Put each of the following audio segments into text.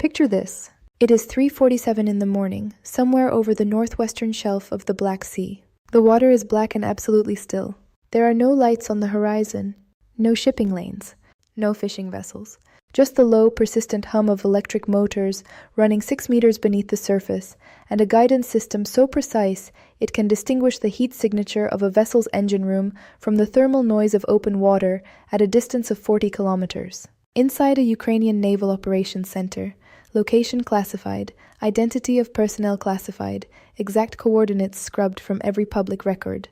Picture this. It is 3:47 in the morning, somewhere over the northwestern shelf of the Black Sea. The water is black and absolutely still. There are no lights on the horizon, no shipping lanes, no fishing vessels. Just the low, persistent hum of electric motors running 6 meters beneath the surface, and a guidance system so precise it can distinguish the heat signature of a vessel's engine room from the thermal noise of open water at a distance of 40 kilometers. Inside a Ukrainian Naval Operations Center, location classified, identity of personnel classified, exact coordinates scrubbed from every public record,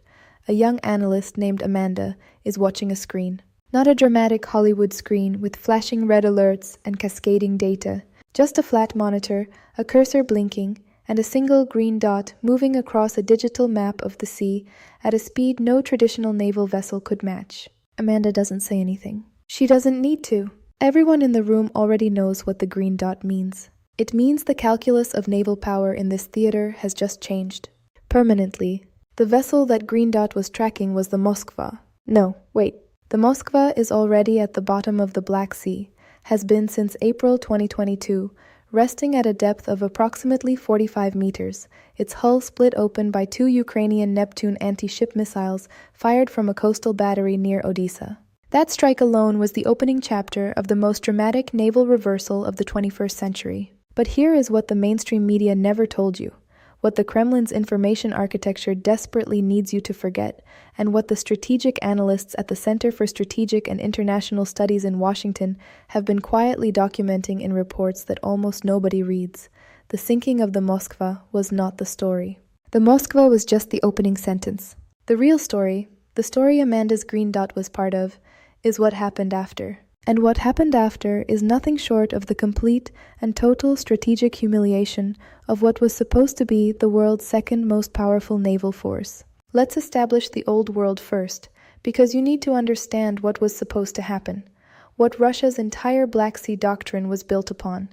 a young analyst named Amanda is watching a screen. Not a dramatic Hollywood screen with flashing red alerts and cascading data, just a flat monitor, a cursor blinking, and a single green dot moving across a digital map of the sea at a speed no traditional naval vessel could match. Amanda doesn't say anything. She doesn't need to. Everyone in the room already knows what the green dot means. It means the calculus of naval power in this theater has just changed. Permanently. The vessel that green dot was tracking was the Moskva. No, wait. The Moskva is already at the bottom of the Black Sea, has been since April 2022, resting at a depth of approximately 45 meters, its hull split open by 2 Ukrainian Neptune anti-ship missiles fired from a coastal battery near Odessa. That strike alone was the opening chapter of the most dramatic naval reversal of the 21st century. But here is what the mainstream media never told you, what the Kremlin's information architecture desperately needs you to forget, and what the strategic analysts at the Center for Strategic and International Studies in Washington have been quietly documenting in reports that almost nobody reads. The sinking of the Moskva was not the story. The Moskva was just the opening sentence. The real story, the story Amanda's green dot was part of, is what happened after. And what happened after is nothing short of the complete and total strategic humiliation of what was supposed to be the world's second most powerful naval force. Let's establish the old world first, because you need to understand what was supposed to happen, what Russia's entire Black Sea doctrine was built upon,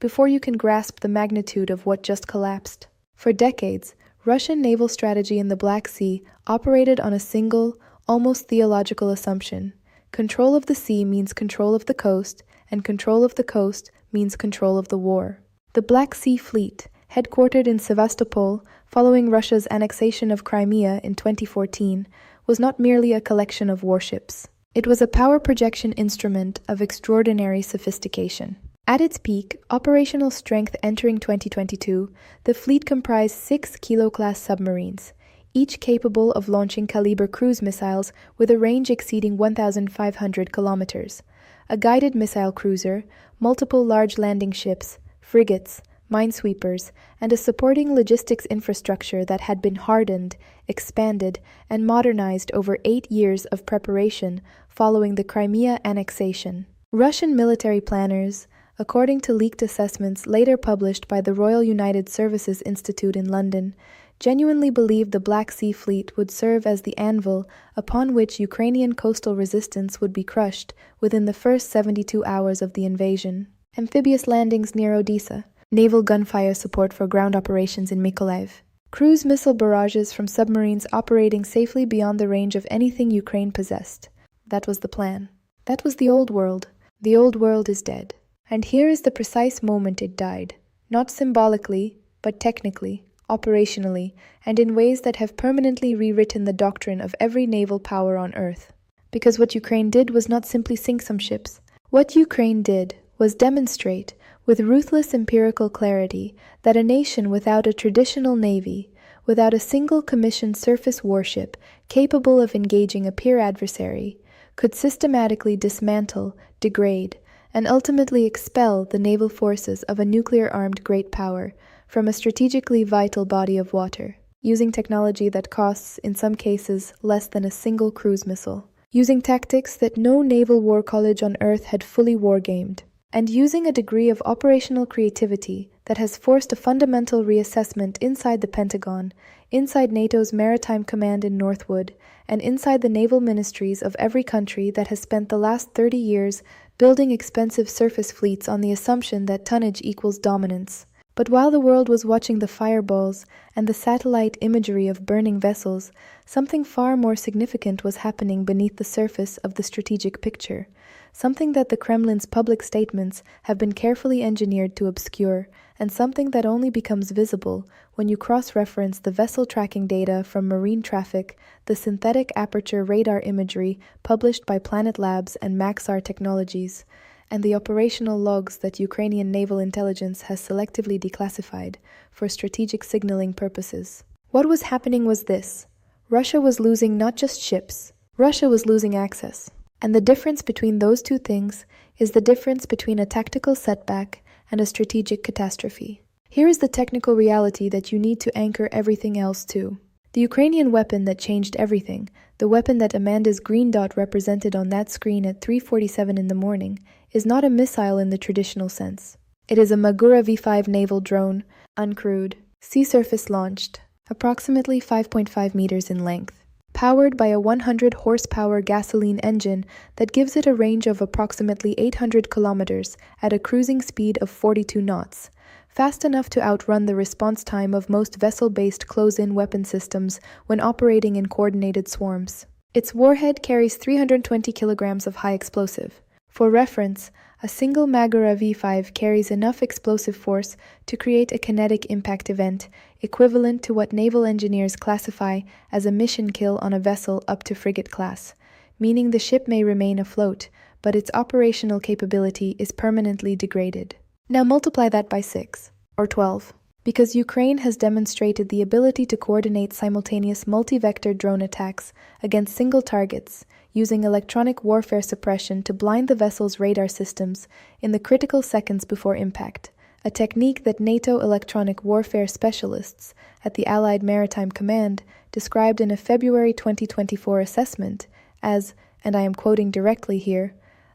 before you can grasp the magnitude of what just collapsed. For decades, Russian naval strategy in the Black Sea operated on a single, almost theological assumption. Control of the sea means control of the coast, and control of the coast means control of the war. The Black Sea Fleet, headquartered in Sevastopol following Russia's annexation of Crimea in 2014, was not merely a collection of warships. It was a power projection instrument of extraordinary sophistication. At its peak, operational strength entering 2022, the fleet comprised 6 Kilo-class submarines, each capable of launching Caliber cruise missiles with a range exceeding 1,500 kilometers, a guided missile cruiser, multiple large landing ships, frigates, minesweepers, and a supporting logistics infrastructure that had been hardened, expanded, and modernized over 8 years of preparation following the Crimea annexation. Russian military planners, according to leaked assessments later published by the Royal United Services Institute in London, genuinely believed the Black Sea Fleet would serve as the anvil upon which Ukrainian coastal resistance would be crushed within the first 72 hours of the invasion. Amphibious landings near Odessa, naval gunfire support for ground operations in Mykolaiv, cruise missile barrages from submarines operating safely beyond the range of anything Ukraine possessed. That was the plan. That was the old world. The old world is dead. And here is the precise moment it died, not symbolically, but technically, operationally, and in ways that have permanently rewritten the doctrine of every naval power on Earth. Because what Ukraine did was not simply sink some ships. What Ukraine did was demonstrate, with ruthless empirical clarity, that a nation without a traditional navy, without a single commissioned surface warship capable of engaging a peer adversary, could systematically dismantle, degrade, and ultimately expel the naval forces of a nuclear-armed great power from a strategically vital body of water, using technology that costs, in some cases, less than a single cruise missile, using tactics that no naval war college on Earth had fully wargamed, and using a degree of operational creativity that has forced a fundamental reassessment inside the Pentagon, inside NATO's Maritime Command in Northwood, and inside the naval ministries of every country that has spent the last 30 years building expensive surface fleets on the assumption that tonnage equals dominance. But while the world was watching the fireballs and the satellite imagery of burning vessels, something far more significant was happening beneath the surface of the strategic picture, something that the Kremlin's public statements have been carefully engineered to obscure, and something that only becomes visible when you cross-reference the vessel tracking data from marine traffic, the synthetic aperture radar imagery published by Planet Labs and Maxar Technologies, and the operational logs that Ukrainian naval intelligence has selectively declassified for strategic signaling purposes. What was happening was this: Russia was losing not just ships, Russia was losing access. And the difference between those two things is the difference between a tactical setback and a strategic catastrophe. Here is the technical reality that you need to anchor everything else to. The Ukrainian weapon that changed everything, the weapon that Amanda's green dot represented on that screen at 3:47 in the morning, is not a missile in the traditional sense. It is a Magura V5 naval drone, uncrewed, sea surface launched, approximately 5.5 meters in length, powered by a 100 horsepower gasoline engine that gives it a range of approximately 800 kilometers at a cruising speed of 42 knots, fast enough to outrun the response time of most vessel-based close-in weapon systems when operating in coordinated swarms. Its warhead carries 320 kilograms of high explosive. For reference, a single Magura V5 carries enough explosive force to create a kinetic impact event equivalent to what naval engineers classify as a mission kill on a vessel up to frigate class, meaning the ship may remain afloat, but its operational capability is permanently degraded. Now multiply that by 6, or 12, because Ukraine has demonstrated the ability to coordinate simultaneous multi-vector drone attacks against single targets, using electronic warfare suppression to blind the vessel's radar systems in the critical seconds before impact, a technique that NATO electronic warfare specialists at the Allied Maritime Command described in a February 2024 assessment as, and I am quoting directly here,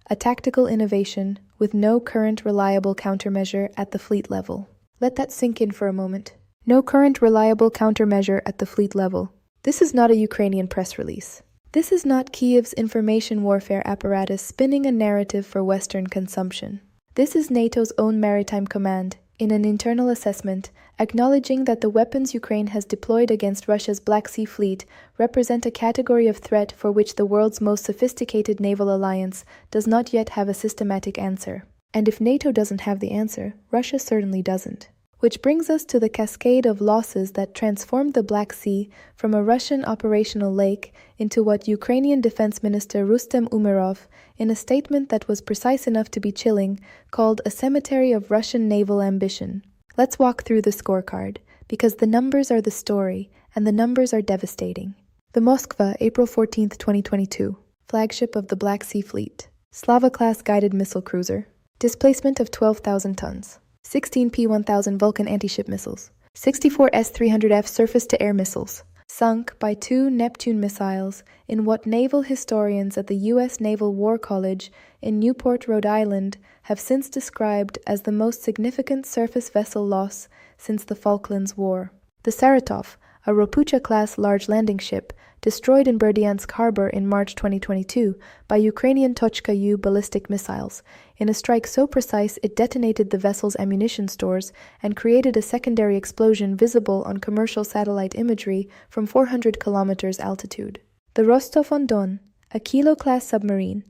a tactical innovation with no current reliable countermeasure at the fleet level. Let that sink in for a moment. No current reliable countermeasure at the fleet level. This is not a Ukrainian press release. This is not Kiev's information warfare apparatus spinning a narrative for Western consumption. This is NATO's own maritime command, in an internal assessment, acknowledging that the weapons Ukraine has deployed against Russia's Black Sea Fleet represent a category of threat for which the world's most sophisticated naval alliance does not yet have a systematic answer. And if NATO doesn't have the answer, Russia certainly doesn't. Which brings us to the cascade of losses that transformed the Black Sea from a Russian operational lake into what Ukrainian Defense Minister Rustem Umerov, in a statement that was precise enough to be chilling, called a cemetery of Russian naval ambition. Let's walk through the scorecard, because the numbers are the story, and the numbers are devastating. The Moskva, April 14, 2022. Flagship of the Black Sea Fleet. Slava-class guided missile cruiser. Displacement of 12,000 tons. 16 P-1000 Vulcan anti-ship missiles, 64 S-300F surface-to-air missiles, sunk by 2 Neptune missiles in what naval historians at the U.S. Naval War College in Newport, Rhode Island, have since described as the most significant surface vessel loss since the Falklands War. The Saratov, a Rapucha-class large landing ship, destroyed in Berdyansk harbor in March 2022 by Ukrainian Tochka-U ballistic missiles, in a strike so precise it detonated the vessel's ammunition stores and created a secondary explosion visible on commercial satellite imagery from 400 kilometers altitude. The Rostov-on-Don, a Kilo-class submarine,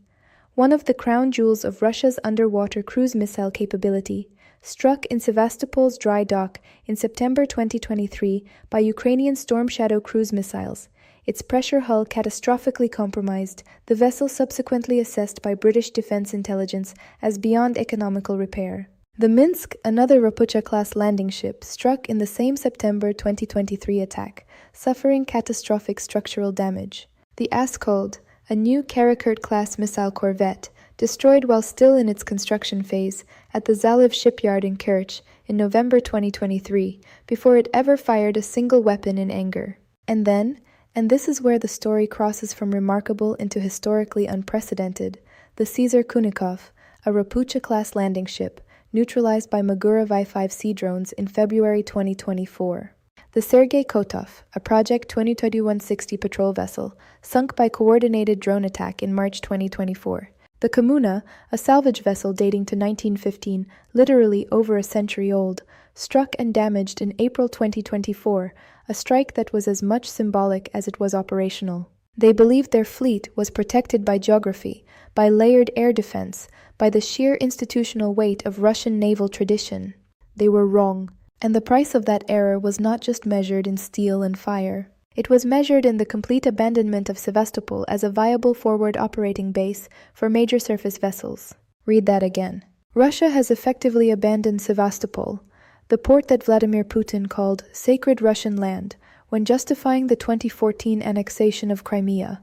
one of the crown jewels of Russia's underwater cruise missile capability, struck in Sevastopol's dry dock in September 2023 by Ukrainian Storm Shadow cruise missiles, its pressure hull catastrophically compromised, the vessel subsequently assessed by British Defense Intelligence as beyond economical repair. The Minsk, another Rapucha-class landing ship, struck in the same September 2023 attack, suffering catastrophic structural damage. The Askold, a new Karakurt-class missile corvette, destroyed while still in its construction phase at the Zaliv shipyard in Kerch in November 2023, before it ever fired a single weapon in anger. And then, and this is where the story crosses from remarkable into historically unprecedented, the Caesar Kunikov, a Rapucha-class landing ship, neutralized by Magura V5 sea drones in February 2024. The Sergei Kotov, a Project 2021-60 patrol vessel, sunk by coordinated drone attack in March 2024. The Komuna, a salvage vessel dating to 1915, literally over a century old, struck and damaged in April 2024, a strike that was as much symbolic as it was operational. They believed their fleet was protected by geography, by layered air defense, by the sheer institutional weight of Russian naval tradition. They were wrong, and the price of that error was not just measured in steel and fire. It was measured in the complete abandonment of Sevastopol as a viable forward operating base for major surface vessels. Read that again. Russia has effectively abandoned Sevastopol, the port that Vladimir Putin called sacred Russian land, when justifying the 2014 annexation of Crimea,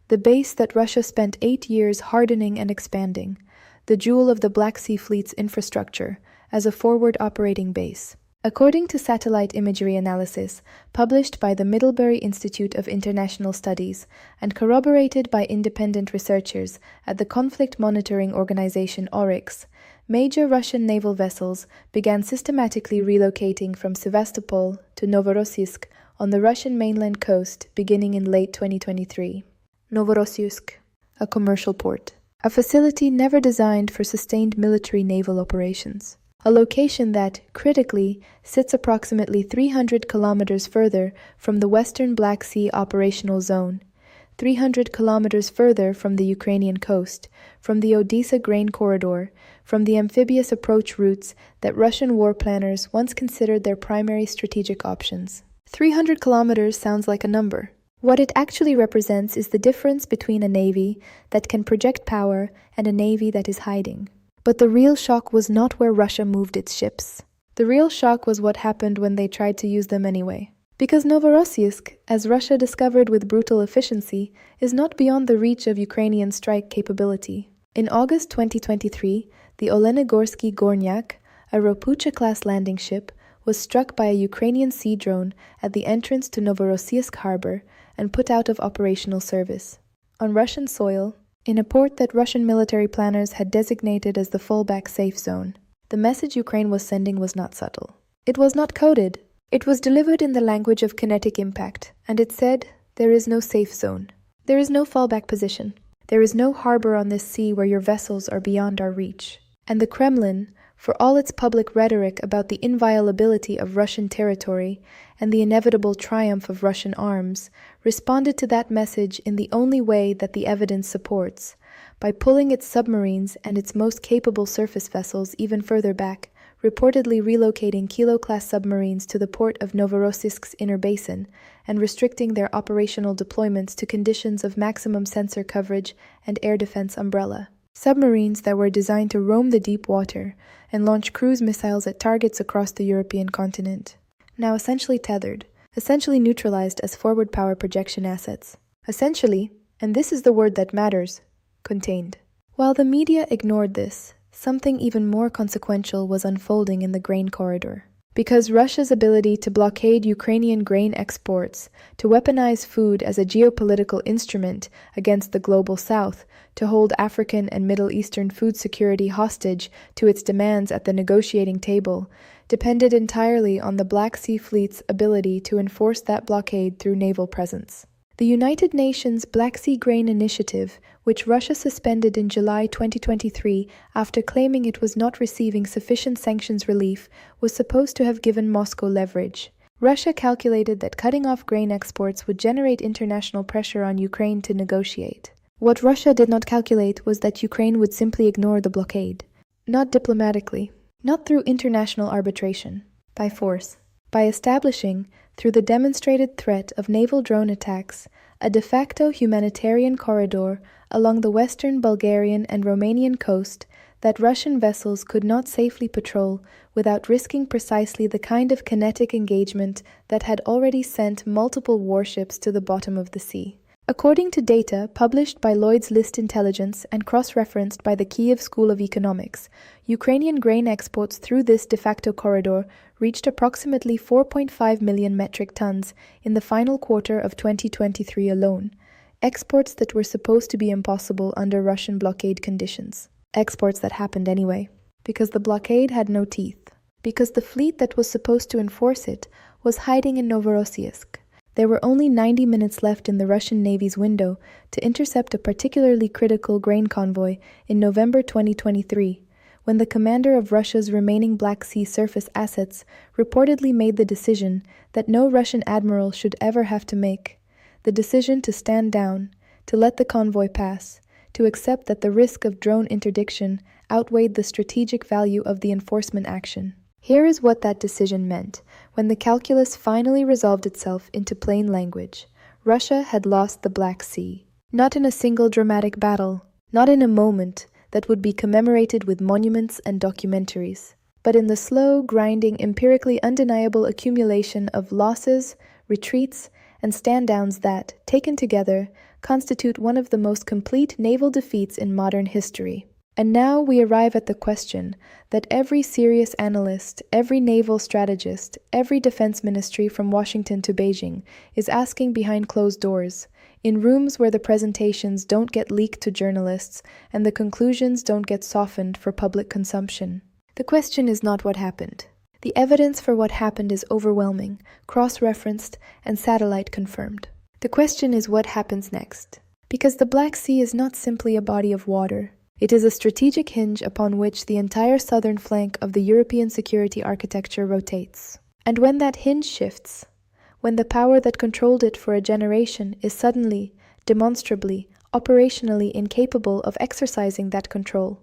the base that Russia spent 8 years hardening and expanding, the jewel of the Black Sea Fleet's infrastructure, as a forward operating base. According to satellite imagery analysis published by the Middlebury Institute of International Studies and corroborated by independent researchers at the conflict monitoring organization ORIX, major Russian naval vessels began systematically relocating from Sevastopol to Novorossiysk on the Russian mainland coast beginning in late 2023. Novorossiysk, a commercial port, a facility never designed for sustained military naval operations. A location that, critically, sits approximately 300 kilometers further from the Western Black Sea operational zone, 300 kilometers further from the Ukrainian coast, from the Odessa grain corridor, from the amphibious approach routes that Russian war planners once considered their primary strategic options. 300 kilometers sounds like a number. What it actually represents is the difference between a navy that can project power and a navy that is hiding. But the real shock was not where Russia moved its ships. The real shock was what happened when they tried to use them anyway. Because Novorossiysk, as Russia discovered with brutal efficiency, is not beyond the reach of Ukrainian strike capability. In August 2023, the Olenigorsky Gornyak, a Ropucha-class landing ship, was struck by a Ukrainian sea drone at the entrance to Novorossiysk harbor and put out of operational service. On Russian soil, in a port that Russian military planners had designated as the fallback safe zone, the message Ukraine was sending was not subtle. It was not coded. It was delivered in the language of kinetic impact, and it said, "There is no safe zone. There is no fallback position. There is no harbor on this sea where your vessels are beyond our reach." And the Kremlin, for all its public rhetoric about the inviolability of Russian territory and the inevitable triumph of Russian arms, responded to that message in the only way that the evidence supports, by pulling its submarines and its most capable surface vessels even further back, reportedly relocating Kilo-class submarines to the port of Novorossiysk's inner basin and restricting their operational deployments to conditions of maximum sensor coverage and air defense umbrella. Submarines that were designed to roam the deep water and launch cruise missiles at targets across the European continent. Now essentially tethered, essentially neutralized as forward power projection assets. Essentially, and this is the word that matters, contained. While the media ignored this, something even more consequential was unfolding in the grain corridor. Because Russia's ability to blockade Ukrainian grain exports, to weaponize food as a geopolitical instrument against the global south, to hold African and Middle Eastern food security hostage to its demands at the negotiating table, depended entirely on the Black Sea Fleet's ability to enforce that blockade through naval presence. The United Nations Black Sea Grain Initiative, which Russia suspended in July 2023 after claiming it was not receiving sufficient sanctions relief, was supposed to have given Moscow leverage. Russia calculated that cutting off grain exports would generate international pressure on Ukraine to negotiate. What Russia did not calculate was that Ukraine would simply ignore the blockade. Not diplomatically, not through international arbitration, by force, by establishing, through the demonstrated threat of naval drone attacks, a de facto humanitarian corridor along the western Bulgarian and Romanian coast that Russian vessels could not safely patrol without risking precisely the kind of kinetic engagement that had already sent multiple warships to the bottom of the sea. According to data published by Lloyd's List Intelligence and cross-referenced by the Kiev School of Economics, Ukrainian grain exports through this de facto corridor reached approximately 4.5 million metric tons in the final quarter of 2023 alone, exports that were supposed to be impossible under Russian blockade conditions. Exports that happened anyway, because the blockade had no teeth, because the fleet that was supposed to enforce it was hiding in Novorossiysk, There were only 90 minutes left in the Russian Navy's window to intercept a particularly critical grain convoy in November 2023, when the commander of Russia's remaining Black Sea surface assets reportedly made the decision that no Russian admiral should ever have to make: the decision to stand down, to let the convoy pass, to accept that the risk of drone interdiction outweighed the strategic value of the enforcement action. Here is what that decision meant when the calculus finally resolved itself into plain language. Russia had lost the Black Sea. Not in a single dramatic battle, not in a moment that would be commemorated with monuments and documentaries, but in the slow, grinding, empirically undeniable accumulation of losses, retreats, and stand-downs that, taken together, constitute one of the most complete naval defeats in modern history. And now we arrive at the question that every serious analyst, every naval strategist, every defense ministry from Washington to Beijing is asking behind closed doors, in rooms where the presentations don't get leaked to journalists and the conclusions don't get softened for public consumption. The question is not what happened. The evidence for what happened is overwhelming, cross-referenced, and satellite confirmed. The question is what happens next. Because the Black Sea is not simply a body of water. It is a strategic hinge upon which the entire southern flank of the European security architecture rotates. And when that hinge shifts, when the power that controlled it for a generation is suddenly, demonstrably, operationally incapable of exercising that control,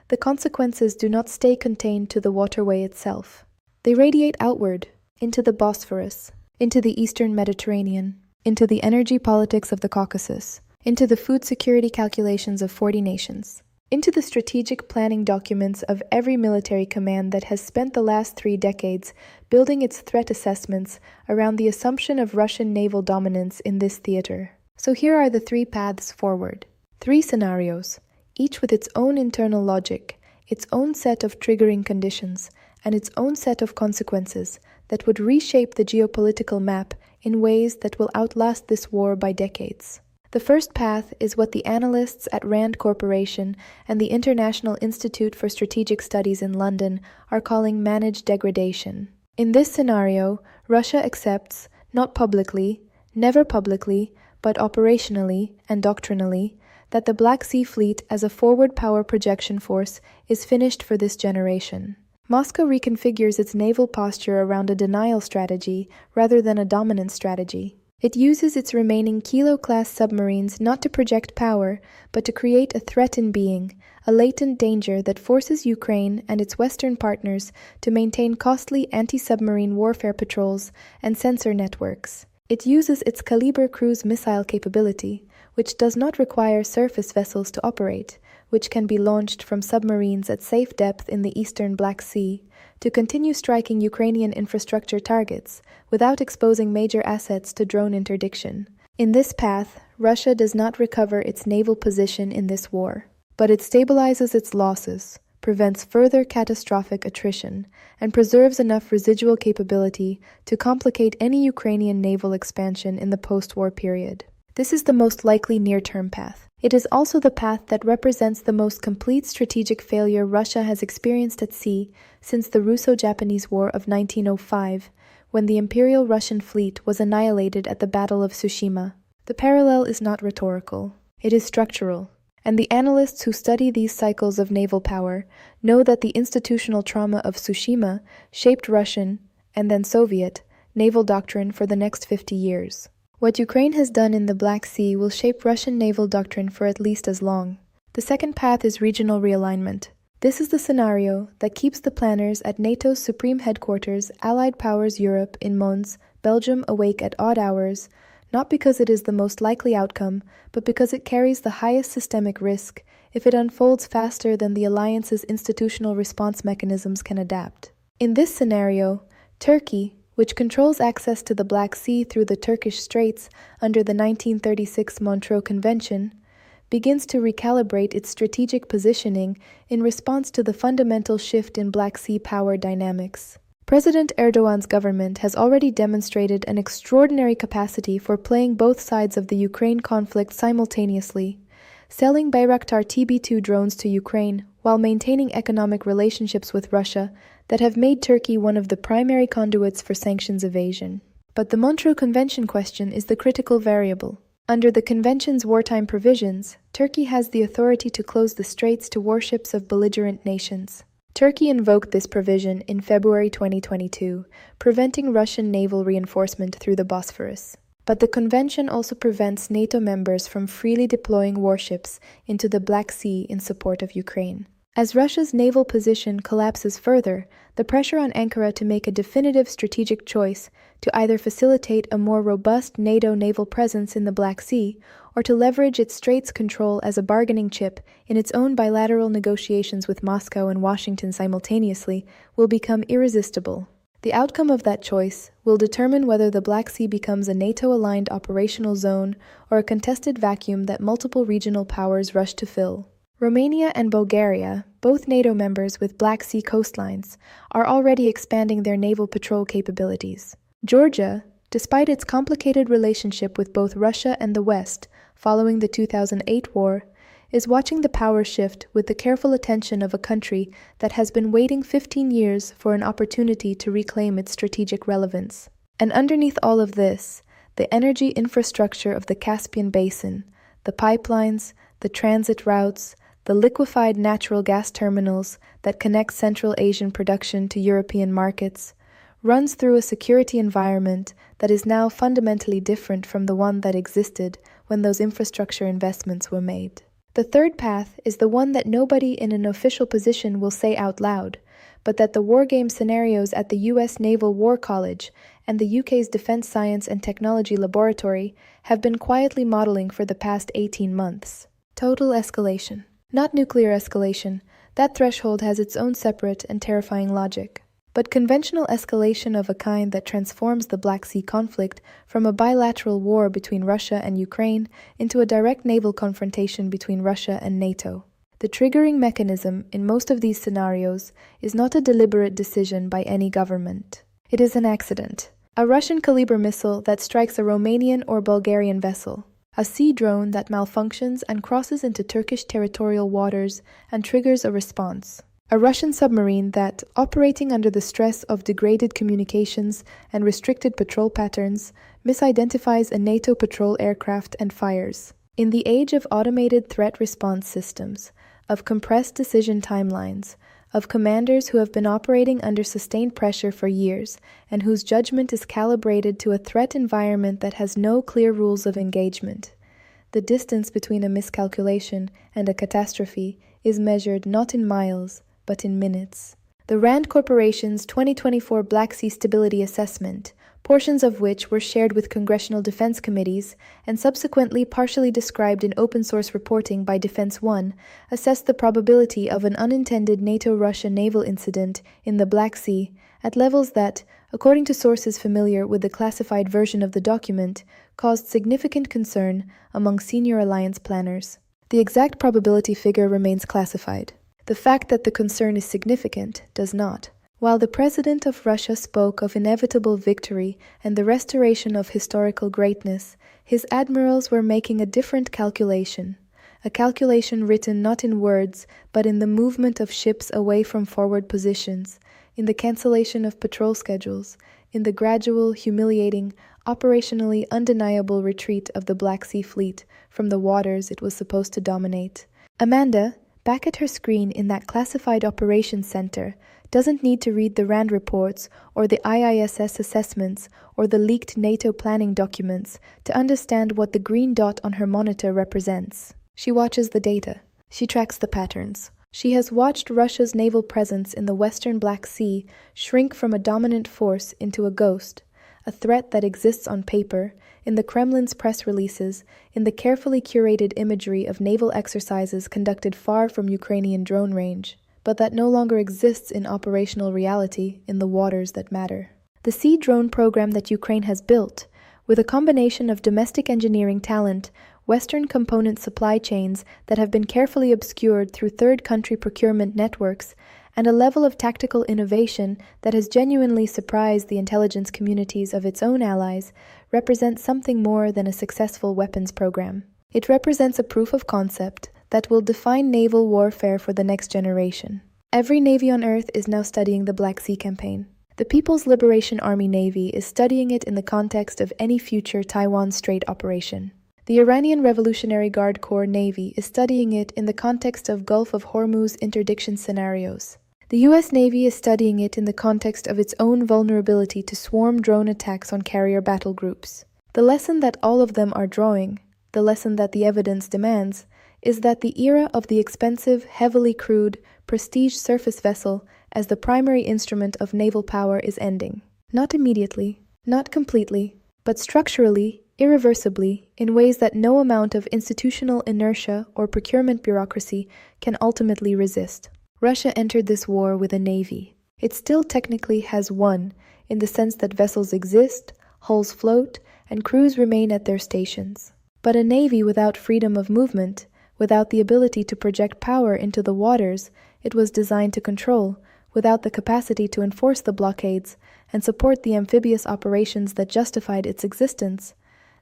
the consequences do not stay contained to the waterway itself. They radiate outward, into the Bosphorus, into the Eastern Mediterranean, into the energy politics of the Caucasus, into the food security calculations of 40 nations. Into the strategic planning documents of every military command that has spent the last 3 decades building its threat assessments around the assumption of Russian naval dominance in this theater. So here are the 3 paths forward. 3 scenarios, each with its own internal logic, its own set of triggering conditions, and its own set of consequences that would reshape the geopolitical map in ways that will outlast this war by decades. The first path is what the analysts at Rand Corporation and the International Institute for Strategic Studies in London are calling managed degradation. In this scenario, Russia accepts, not publicly, never publicly, but operationally and doctrinally, that the Black Sea Fleet as a forward power projection force is finished for this generation. Moscow reconfigures its naval posture around a denial strategy rather than a dominance strategy. It uses its remaining Kilo-class submarines not to project power, but to create a threat in being, a latent danger that forces Ukraine and its Western partners to maintain costly anti-submarine warfare patrols and sensor networks. It uses its Kaliber cruise missile capability, which does not require surface vessels to operate, which can be launched from submarines at safe depth in the eastern Black Sea, to continue striking Ukrainian infrastructure targets without exposing major assets to drone interdiction. In this path, Russia does not recover its naval position in this war, but it stabilizes its losses, prevents further catastrophic attrition, and preserves enough residual capability to complicate any Ukrainian naval expansion in the post-war period. This is the most likely near-term path. It is also the path that represents the most complete strategic failure Russia has experienced at sea since the Russo-Japanese War of 1905, when the Imperial Russian fleet was annihilated at the Battle of Tsushima. The parallel is not rhetorical. It is structural. And the analysts who study these cycles of naval power know that the institutional trauma of Tsushima shaped Russian, and then Soviet, naval doctrine for the next 50 years. What Ukraine has done in the Black Sea will shape Russian naval doctrine for at least as long. The second path is regional realignment. This is the scenario that keeps the planners at NATO's Supreme Headquarters, Allied Powers Europe in Mons, Belgium awake at odd hours, not because it is the most likely outcome, but because it carries the highest systemic risk if it unfolds faster than the alliance's institutional response mechanisms can adapt. In this scenario, Turkey, which controls access to the Black Sea through the Turkish Straits under the 1936 Montreux Convention, begins to recalibrate its strategic positioning in response to the fundamental shift in Black Sea power dynamics. President Erdogan's government has already demonstrated an extraordinary capacity for playing both sides of the Ukraine conflict simultaneously, selling Bayraktar TB2 drones to Ukraine while maintaining economic relationships with Russia that have made Turkey one of the primary conduits for sanctions evasion. But the Montreux Convention question is the critical variable. Under the Convention's wartime provisions, Turkey has the authority to close the straits to warships of belligerent nations. Turkey invoked this provision in February 2022, preventing Russian naval reinforcement through the Bosphorus. But the Convention also prevents NATO members from freely deploying warships into the Black Sea in support of Ukraine. As Russia's naval position collapses further, the pressure on Ankara to make a definitive strategic choice to either facilitate a more robust NATO naval presence in the Black Sea or to leverage its straits control as a bargaining chip in its own bilateral negotiations with Moscow and Washington simultaneously will become irresistible. The outcome of that choice will determine whether the Black Sea becomes a NATO-aligned operational zone or a contested vacuum that multiple regional powers rush to fill. Romania and Bulgaria, both NATO members with Black Sea coastlines, are already expanding their naval patrol capabilities. Georgia, despite its complicated relationship with both Russia and the West following the 2008 war, is watching the power shift with the careful attention of a country that has been waiting 15 years for an opportunity to reclaim its strategic relevance. And underneath all of this, the energy infrastructure of the Caspian Basin, the pipelines, the transit routes, the liquefied natural gas terminals that connect Central Asian production to European markets, runs through a security environment that is now fundamentally different from the one that existed when those infrastructure investments were made. The third path is the one that nobody in an official position will say out loud, but that the wargame scenarios at the US Naval War College and the UK's Defence Science and Technology Laboratory have been quietly modeling for the past 18 months. Total escalation. Not nuclear escalation. That threshold has its own separate and terrifying logic. But conventional escalation of a kind that transforms the Black Sea conflict from a bilateral war between Russia and Ukraine into a direct naval confrontation between Russia and NATO. The triggering mechanism in most of these scenarios is not a deliberate decision by any government. It is an accident. A Russian Kaliber missile that strikes a Romanian or Bulgarian vessel. A sea drone that malfunctions and crosses into Turkish territorial waters and triggers a response. A Russian submarine that, operating under the stress of degraded communications and restricted patrol patterns, misidentifies a NATO patrol aircraft and fires. In the age of automated threat response systems, of compressed decision timelines, of commanders who have been operating under sustained pressure for years and whose judgment is calibrated to a threat environment that has no clear rules of engagement, the distance between a miscalculation and a catastrophe is measured not in miles, but in minutes. The RAND Corporation's 2024 Black Sea Stability Assessment, portions of which were shared with congressional defense committees and subsequently partially described in open-source reporting by Defense One, assessed the probability of an unintended NATO-Russia naval incident in the Black Sea at levels that, according to sources familiar with the classified version of the document, caused significant concern among senior alliance planners. The exact probability figure remains classified. The fact that the concern is significant does not. While the president of Russia spoke of inevitable victory and the restoration of historical greatness, his admirals were making a different calculation, a calculation written not in words, but in the movement of ships away from forward positions, in the cancellation of patrol schedules, in the gradual, humiliating, operationally undeniable retreat of the Black Sea Fleet from the waters it was supposed to dominate. Amanda, back at her screen in that classified operations center, doesn't need to read the RAND reports or the IISS assessments or the leaked NATO planning documents to understand what the green dot on her monitor represents. She watches the data. She tracks the patterns. She has watched Russia's naval presence in the western Black Sea shrink from a dominant force into a ghost, a threat that exists on paper, in the Kremlin's press releases, in the carefully curated imagery of naval exercises conducted far from Ukrainian drone range, but that no longer exists in operational reality in the waters that matter. The Sea drone program that Ukraine has built, with a combination of domestic engineering talent, Western component supply chains that have been carefully obscured through third-country procurement networks, and a level of tactical innovation that has genuinely surprised the intelligence communities of its own allies, represents something more than a successful weapons program. It represents a proof of concept that will define naval warfare for the next generation. Every navy on Earth is now studying the Black Sea campaign. The People's Liberation Army Navy is studying it in the context of any future Taiwan Strait operation. The Iranian Revolutionary Guard Corps Navy is studying it in the context of Gulf of Hormuz interdiction scenarios. The U.S. Navy is studying it in the context of its own vulnerability to swarm drone attacks on carrier battle groups. The lesson that all of them are drawing, the lesson that the evidence demands, is that the era of the expensive, heavily crewed, prestige surface vessel as the primary instrument of naval power is ending. Not immediately, not completely, but structurally, irreversibly, in ways that no amount of institutional inertia or procurement bureaucracy can ultimately resist. Russia entered this war with a navy. It still technically has one, in the sense that vessels exist, hulls float, and crews remain at their stations. But a navy without freedom of movement, without the ability to project power into the waters it was designed to control, without the capacity to enforce the blockades and support the amphibious operations that justified its existence,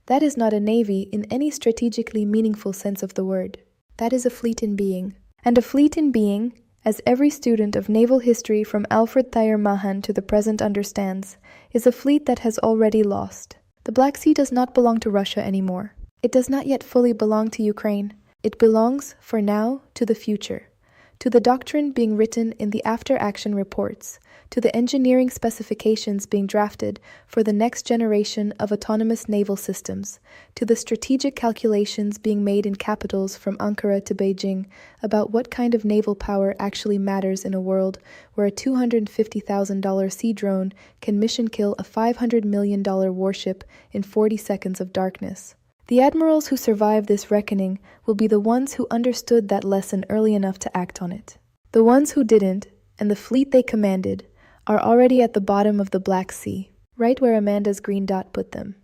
that is not a navy in any strategically meaningful sense of the word. That is a fleet in being. And a fleet in being, as every student of naval history from Alfred Thayer Mahan to the present understands, is a fleet that has already lost. The Black Sea does not belong to Russia anymore. It does not yet fully belong to Ukraine. It belongs, for now, to the future, to the doctrine being written in the after-action reports, to the engineering specifications being drafted for the next generation of autonomous naval systems, to the strategic calculations being made in capitals from Ankara to Beijing about what kind of naval power actually matters in a world where a $250,000 sea drone can mission kill a $500 million warship in 40 seconds of darkness. The admirals who survive this reckoning will be the ones who understood that lesson early enough to act on it. The ones who didn't, and the fleet they commanded, are already at the bottom of the Black Sea, right where Amanda's green dot put them.